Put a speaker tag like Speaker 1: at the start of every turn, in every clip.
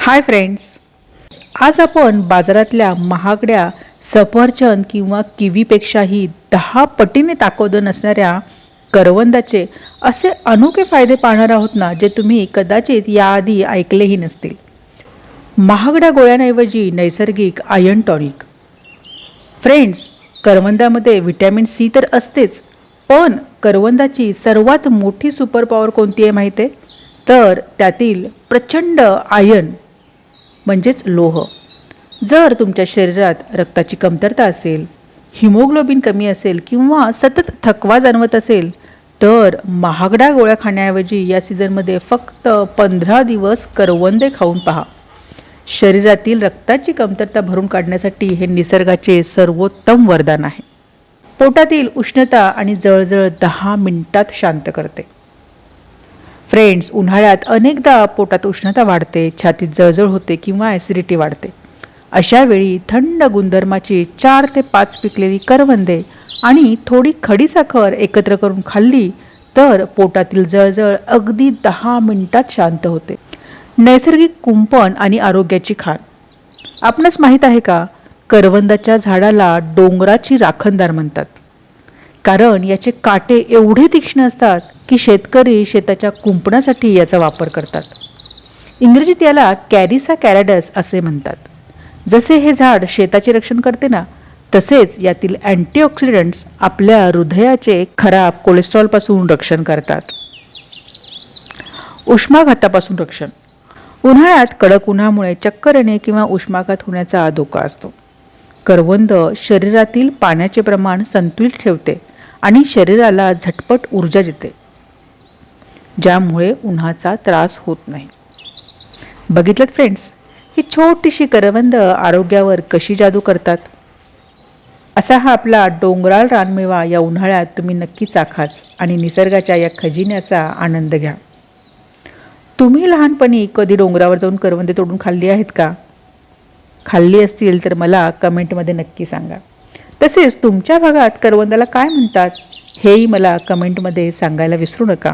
Speaker 1: Hi friends, आज आपण बाजारातल्या महागड्या सफरचंद किंवा किवीपेक्षाही 10 पटीने ताकद नसणाऱ्या करवंदाचे असे अनोखे फायदे पाहणार आहोत ना, जे तुम्ही कदाचित याआधी ऐकलेही नसतील. महागड्या गोळ्यांऐवजी नैसर्गिक आयर्न टॉनिक. फ्रेंड्स, करवंदामध्ये व्हिटॅमिन सी तर असतेच, पण करवंदाची सर्वात मोठी सुपर पॉवर कोणती आहे माहिती आहे? तर त्यातील प्रचंड आयर्न म्हणजेच लोह. जर तुमच्या शरीरात रक्ताची कमतरता असेल, हिमोग्लोबिन कमी असेल किंवा सतत थकवा जाणवत असेल, तर महागड्या गोळ्या खाण्याऐवजी या सीझनमध्ये फक्त 15 दिवस करवंदे खाऊन पहा. शरीरातील रक्ताची कमतरता भरून काढण्यासाठी हे निसर्गाचे सर्वोत्तम वरदान आहे. पोटातील उष्णता आणि जळजळ 10 मिनिटात शांत करते. फ्रेंड्स, उन्हाळ्यात अनेकदा पोटात उष्णता वाढते, छातीत जळजळ होते किंवा ॲसिडिटी वाढते. अशा वेळी थंड गुणधर्माची 4 ते 5 पिकलेली करवंदे आणि थोडी खडीसाखर एकत्र करून खाल्ली तर पोटातील जळजळ अगदी 10 मिनिटात शांत होते. नैसर्गिक कुंपण आणि आरोग्याची खाण. आपणास माहीत आहे का, करवंदाच्या झाडाला डोंगराची राखणदार म्हणतात, कारण याचे काटे एवढे तीक्ष्ण असतात की शेतकरी शेताच्या कुंपणासाठी याचा वापर करतात. इंग्रजीत याला कॅरिसा कॅरॅडस असे म्हणतात. जसे हे झाड शेताचे रक्षण करते ना, तसेच यातील अँटीऑक्सिडंट्स आपल्या हृदयाचे खराब कोलेस्ट्रॉलपासून रक्षण करतात. उष्माघातापासून रक्षण. उन्हाळ्यात कडक उन्हामुळे चक्कर येणे किंवा उष्माघात होण्याचा धोका असतो. करवंद शरीरातील पाण्याचे प्रमाण संतुलित ठेवते आणि शरीराला झटपट ऊर्जा देते, ज्यामुळे उन्हाचा त्रास होत नाही. बघितलं फ्रेंड्स, ही छोटीशी करवंद आरोग्यावर कशी जादू करतात. असा हा आपला डोंगराळ रानमेवा या उन्हाळ्यात तुम्ही नक्की चाखाच आणि निसर्गाच्या या खजिन्याचा आनंद घ्या. तुम्ही लहानपणी कधी डोंगरावर जाऊन करवंदे तोडून खाल्ली आहेत का? खाल्ली असतील तर मला कमेंटमध्ये नक्की सांगा. तसेच तुमच्या भागात करवंदाला काय म्हणतात हेही मला कमेंटमध्ये सांगायला विसरू नका.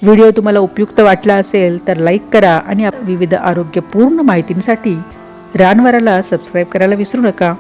Speaker 1: व्हिडिओ तुम्हाला उपयुक्त वाटला असेल तर लाईक करा आणि विविध आरोग्यपूर्ण माहितींसाठी रानवाराला सबस्क्राईब करायला विसरू नका.